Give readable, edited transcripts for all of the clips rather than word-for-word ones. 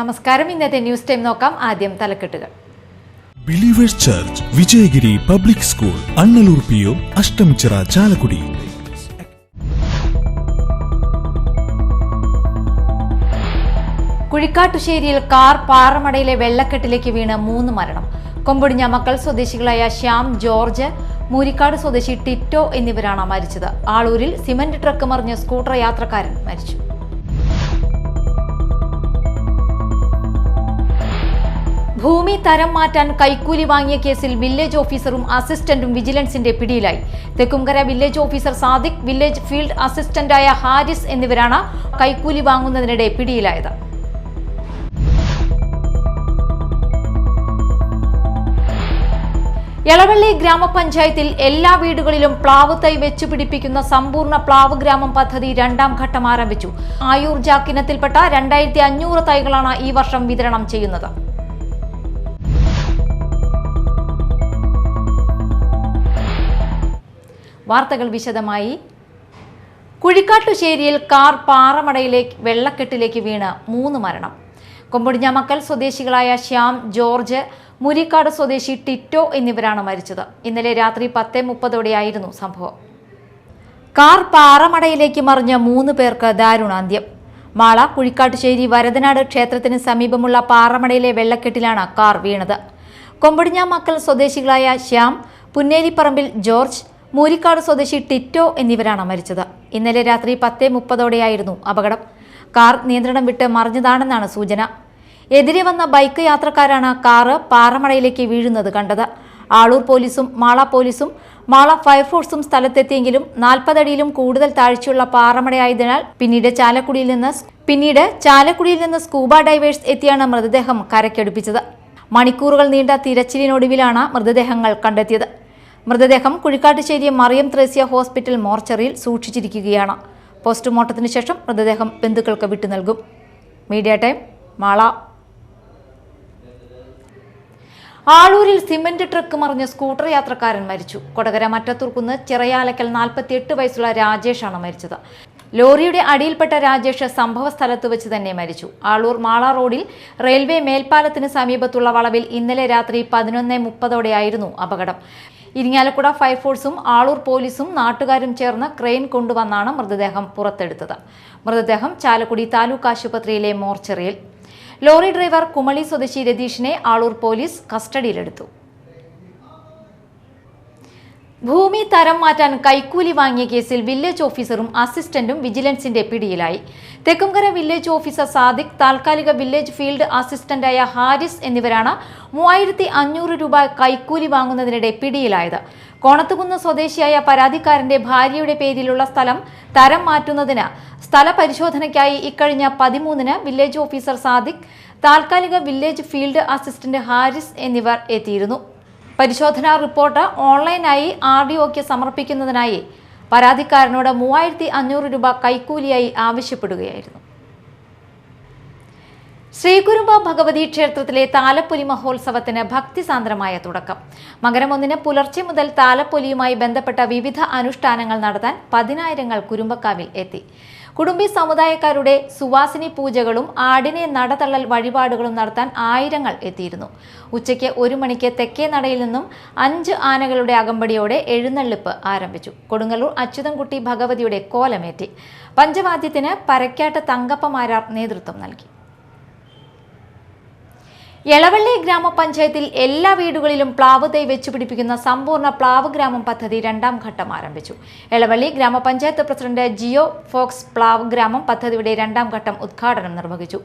നമസ്കാരം. ഇന്നത്തെ news time നോക്കാം. ആദ്യം തലക്കെട്ടുകൾ. Believers church Vijayagiri public school, Annalur PO, Ashtamichira, Chalakudy. കുഴിക്കാട്ടുശ്ശേരിയിൽ കാർ പാറമടയിലെ വെള്ളക്കെട്ടിലേക്ക് വീണ് 3 മരണം. കൊമ്പൊടിഞ്ഞ മക്കൾ സ്വദേശികളായ ശ്യാം, ജോർജ്, മൂരിക്കാട് സ്വദേശി ടിറ്റോ എന്നിവരാണ് മരിച്ചത്. ആളൂരിൽ സിമന്റ് ട്രക്ക് മറിഞ്ഞ് സ്കൂട്ടർ യാത്രക്കാരൻ മരിച്ചു. ഭൂമി തരം മാറ്റാൻ കൈക്കൂലി വാങ്ങിയ കേസിൽ വില്ലേജ് ഓഫീസറും അസിസ്റ്റന്റും വിജിലൻസിന്റെ പിടിയിലായി. Thekkumkara village officer Sadiq, village field അസിസ്റ്റന്റായ ഹാരിസ് എന്നിവരാണ് കൈക്കൂലി വാങ്ങുന്നതിനിടെ പിടിയിലായത്. എളവള്ളി ഗ്രാമപഞ്ചായത്തിൽ എല്ലാ വീടുകളിലും പ്ലാവ് തൈ വെച്ചുപിടിപ്പിക്കുന്ന സമ്പൂർണ്ണ പ്ലാവ് ഗ്രാമം പദ്ധതി 2ാം ഘട്ടം ആരംഭിച്ചു. ആയൂർ ജാക്കിനത്തിൽപ്പെട്ട 2500 തൈകളാണ് ഈ വർഷം വിതരണം ചെയ്യുന്നത്. വാർത്തകൾ വിശദമായി. കുഴിക്കാട്ടുശ്ശേരിയിൽ കാർ പാറമടയിലെ വെള്ളക്കെട്ടിലേക്ക് വീണ് 3 മരണം. കൊമ്പൊടിഞ്ഞ മക്കൽ സ്വദേശികളായ ശ്യാം, ജോർജ്, മൂരിക്കാട് സ്വദേശി ടിറ്റോ എന്നിവരാണ് മരിച്ചത്. ഇന്നലെ രാത്രി 10:30ഓടെയായിരുന്നു സംഭവം. കാർ പാറമടയിലേക്ക് മറിഞ്ഞ 3 പേർക്ക് ദാരുണാന്ത്യം. മാള കുഴിക്കാട്ടുശ്ശേരി വരദനാട് ക്ഷേത്രത്തിന് സമീപമുള്ള പാറമടയിലെ വെള്ളക്കെട്ടിലാണ് കാർ വീണത്. കൊമ്പൊടിഞ്ഞ മക്കൽ സ്വദേശികളായ ശ്യാം, പുന്നേരിപ്പറമ്പിൽ ജോർജ്, മൂരിക്കാട് സ്വദേശി ടിറ്റോ എന്നിവരാണ് മരിച്ചത്. ഇന്നലെ രാത്രി 10:30ഓടെയായിരുന്നു അപകടം. കാർ നിയന്ത്രണം വിട്ട് മറിഞ്ഞതാണെന്നാണ് സൂചന. എതിരെ വന്ന ബൈക്ക് യാത്രക്കാരാണ് കാറ് പാറമടയിലേക്ക് വീഴുന്നത് കണ്ടത്. ആളൂർ പോലീസും മാള പോലീസും മാള ഫയർഫോഴ്സും സ്ഥലത്തെത്തിയെങ്കിലും 40 അടിയിലും കൂടുതൽ താഴ്ചയുള്ള പാറമടയായതിനാൽ പിന്നീട് ചാലക്കുടിയിൽ നിന്ന് സ്കൂബ ഡൈവേഴ്സ് എത്തിയാണ് മൃതദേഹം കരയ്ക്കടുപ്പിച്ചത്. മണിക്കൂറുകൾ നീണ്ട തിരച്ചിലിനൊടുവിലാണ് മൃതദേഹങ്ങൾ കണ്ടെത്തിയത്. മൃതദേഹം കുഴിക്കാട്ടുശ്ശേരി മറിയം ത്രേസ്യ ഹോസ്പിറ്റൽ മോർച്ചറിയിൽ സൂക്ഷിച്ചിരിക്കുകയാണ്. പോസ്റ്റ്മോർട്ടത്തിന് ശേഷം മൃതദേഹം ബന്ധുക്കൾക്ക് വിട്ടു നൽകും. Media time, Mala. ആളൂരിൽ സിമന്റ് ട്രക്ക് മറിഞ്ഞ് സ്കൂട്ടർ യാത്രക്കാരൻ മരിച്ചു. കൊടകര മറ്റത്തൂർക്കുന്ന് ചിറയാലക്കൽ 48 വയസ്സുള്ള രാജേഷാണ് മരിച്ചത്. ലോറിയുടെ അടിയിൽപ്പെട്ട രാജേഷ് സംഭവ സ്ഥലത്ത് വെച്ച് തന്നെ മരിച്ചു. ആളൂർ മാള റോഡിൽ റെയിൽവേ മേൽപ്പാലത്തിന് സമീപത്തുള്ള വളവിൽ ഇന്നലെ രാത്രി 11:30ഓടെയായിരുന്നു അപകടം. ഇരിങ്ങാലക്കുട ഫയർഫോഴ്സും ആളൂർ പോലീസും നാട്ടുകാരും ചേർന്ന് ക്രെയിൻ കൊണ്ടുവന്നാണ് മൃതദേഹം പുറത്തെടുത്തത്. മൃതദേഹം ചാലക്കുടി താലൂക്ക് ആശുപത്രിയിലെ മോർച്ചറിയിൽ. ലോറി ഡ്രൈവർ കുമളി സ്വദേശി രതീഷിനെ ആളൂർ പോലീസ് കസ്റ്റഡിയിലെടുത്തു. ഭൂമി തരം മാറ്റാൻ കൈക്കൂലി വാങ്ങിയ കേസിൽ വില്ലേജ് ഓഫീസറും അസിസ്റ്റന്റും വിജിലൻസിന്റെ പിടിയിലായി. തെക്കുംകര വില്ലേജ് ഓഫീസർ സാദിഖ്, താൽക്കാലിക വില്ലേജ് ഫീൽഡ് അസിസ്റ്റന്റായ ഹാരിസ് എന്നിവരാണ് 3500 രൂപ കൈക്കൂലി വാങ്ങുന്നതിനിടെ പിടിയിലായത്. കോണത്തുകുന്ന് സ്വദേശിയായ പരാതിക്കാരന്റെ ഭാര്യയുടെ പേരിലുള്ള സ്ഥലം തരം മാറ്റുന്നതിന് സ്ഥല പരിശോധനയ്ക്കായി ഇക്കഴിഞ്ഞ 13-ന് വില്ലേജ് ഓഫീസർ സാദിഖ്, താൽക്കാലിക വില്ലേജ് ഫീൽഡ് അസിസ്റ്റന്റ് ഹാരിസ് എന്നിവർ എത്തിയിരുന്നു. പരിശോധനാ റിപ്പോർട്ട് ഓൺലൈനായി RDOക്ക് സമർപ്പിക്കുന്നതിനായി പരാതിക്കാരനോട് 3500 രൂപ കൈക്കൂലിയായി ആവശ്യപ്പെടുകയായിരുന്നു. ശ്രീകുരുമ്പ ഭഗവതി ക്ഷേത്രത്തിലെ താലപ്പൊലി മഹോത്സവത്തിന് ഭക്തിസാന്ദ്രമായ തുടക്കം. മകരം 1-ന് പുലർച്ചെ മുതൽ താലപ്പൊലിയുമായി ബന്ധപ്പെട്ട വിവിധ അനുഷ്ഠാനങ്ങൾ നടത്താൻ 10,000 കുരുമ്പക്കാവിൽ എത്തി. കുടുംബി സമുദായക്കാരുടെ സുവാസിനി പൂജകളും ആടിനെ നടതള്ളൽ വഴിപാടുകളും നടത്താൻ 1000 എത്തിയിരുന്നു. ഉച്ചയ്ക്ക് 1 മണിക്ക് തെക്കേ നടയിൽ നിന്നും 5 ആനകളുടെ അകമ്പടിയോടെ എഴുന്നള്ളിപ്പ് ആരംഭിച്ചു. കൊടുങ്ങല്ലൂർ അച്യുതൻകുട്ടി ഭഗവതിയുടെ കോലമേറ്റി. പഞ്ചവാദ്യത്തിന് പരക്കാട്ട് തങ്കപ്പമാരാർ നേതൃത്വം നൽകി. എളവള്ളി ഗ്രാമപഞ്ചായത്തിൽ എല്ലാ വീടുകളിലും പ്ലാവ് തൈ വെച്ചുപിടിപ്പിക്കുന്ന സമ്പൂർണ്ണ പ്ലാവ് ഗ്രാമം പദ്ധതി 2ാം ഘട്ടം ആരംഭിച്ചു. എളവള്ളി ഗ്രാമപഞ്ചായത്ത് പ്രസിഡന്റ് ജിയോ ഫോക്സ് പ്ലാവ് ഗ്രാമം പദ്ധതിയുടെ 2ാം ഘട്ടം ഉദ്ഘാടനം നിർവഹിച്ചു.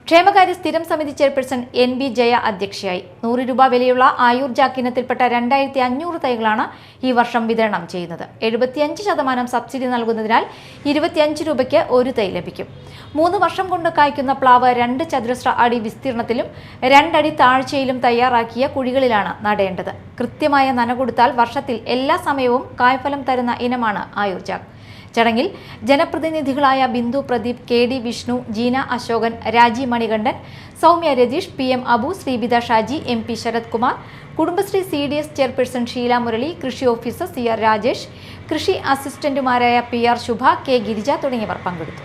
ക്ഷേമകാര്യ സ്ഥിരം സമിതി ചെയർപേഴ്സൺ NB ജയ അധ്യക്ഷയായി. 100 രൂപ വിലയുള്ള ആയൂർ ജാക്കിനത്തിൽപ്പെട്ട 2500 തൈകളാണ് ഈ വർഷം വിതരണം ചെയ്യുന്നത്. 75% സബ്സിഡി നൽകുന്നതിനാൽ 25 രൂപയ്ക്ക് 1 തൈ ലഭിക്കും. 3 വർഷം കൊണ്ട് കായ്ക്കുന്ന പ്ലാവ് 2 ചതുരശ്ര അടി വിസ്തീർണത്തിലും 2 അടി താഴ്ചയിലും തയ്യാറാക്കിയ കുഴികളിലാണ് നടേണ്ടത്. കൃത്യമായ നന കൊടുത്താൽ വർഷത്തിൽ എല്ലാ സമയവും കായ്ഫലം തരുന്ന ഇനമാണ് ആയൂർ ജാക്ക്. ചടങ്ങിൽ ജനപ്രതിനിധികളായ Bindu Pradeep, KD Vishnu, Jeena Ashokan, Raji Manikandan, Soumya Ratheesh, PM Abu, Sreebitha Shaji, MP Sarath Kumar, Kudumbashree CDS chairperson Sheela Murali, കൃഷി ഓഫീസർ CR രാജേഷ്, കൃഷി അസിസ്റ്റന്റുമാരായ PR ശുഭ, K ഗിരിജ തുടങ്ങിയവർ പങ്കെടുത്തു.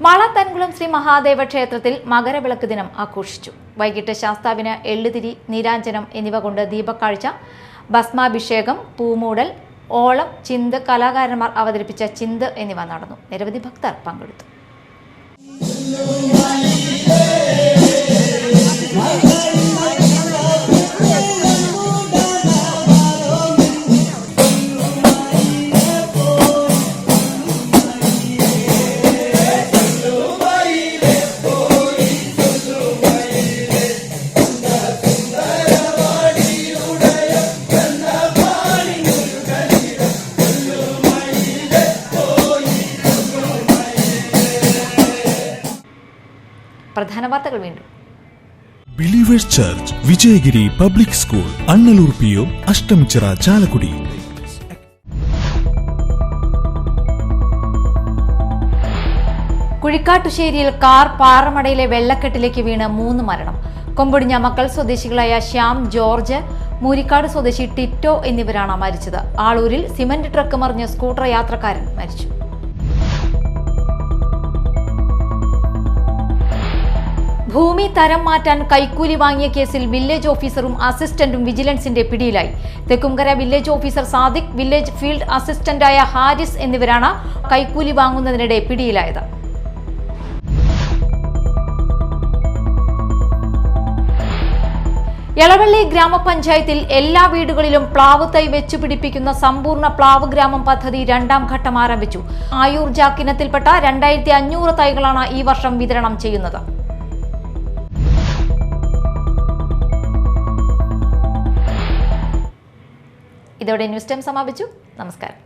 മാളത്തൻകുളം ശ്രീ മഹാദേവ ക്ഷേത്രത്തിൽ മകരവിളക്ക് ദിനം ആഘോഷിച്ചു. വൈകിട്ട് ശാസ്താവിന് എള്ളുതിരി, നീരാഞ്ജനം എന്നിവ കൊണ്ട് ദീപക്കാഴ്ച, ഭസ്മാഭിഷേകം, പൂമൂടൽ, ഓളം, ചിന്ത്, കലാകാരന്മാർ അവതരിപ്പിച്ച ചിന്ത് എന്നിവ നടന്നു. നിരവധി ഭക്തർ പങ്കെടുത്തു. പ്രധാന വാർത്തകൾ വീണ്ടും. Believers church, Vijayagiri public school, Annalur PO, Ashtamichira, Chalakudy. കുഴിക്കാട്ടുശ്ശേരിയിൽ കാർ പാറമടയിലെ വെള്ളക്കെട്ടിലേക്ക് വീണ് 3 മരണം. കൊമ്പൊടിഞ്ഞ മക്കൾ സ്വദേശികളായ ശ്യാം, ജോർജ്, മൂരിക്കാട് സ്വദേശി ടിറ്റോ എന്നിവരാണ് മരിച്ചത്. ആളൂരിൽ സിമന്റ് ട്രക്ക് മറിഞ്ഞ് സ്കൂട്ടർ യാത്രക്കാരൻ മരിച്ചു. ഭൂമി തരം മാറ്റാൻ കൈക്കൂലി വാങ്ങിയ കേസിൽ വില്ലേജ് ഓഫീസറും അസിസ്റ്റന്റും വിജിലൻസിന്റെ പിടിയിലായി. Thekkumkara village officer Sadiq, village field അസിസ്റ്റന്റായ ഹാരിസ് എന്നിവരാണ് കൈക്കൂലി വാങ്ങുന്നതിനിടെ പിടിയിലായത്. എളവള്ളി ഗ്രാമപഞ്ചായത്തിൽ എല്ലാ വീടുകളിലും പ്ലാവ് തൈ വെച്ചുപിടിപ്പിക്കുന്ന സമ്പൂർണ്ണ പ്ലാവ് ഗ്രാമം പദ്ധതി 2ാം ഘട്ടം ആരംഭിച്ചു. ആയൂർ ജാക്കിനത്തിൽപ്പെട്ട 2500 തൈകളാണ് ഈ വർഷം വിതരണം ചെയ്യുന്നത്. ഇതോടെ ന്യൂസ് ടൈം സമാപിച്ചു. നമസ്കാരം.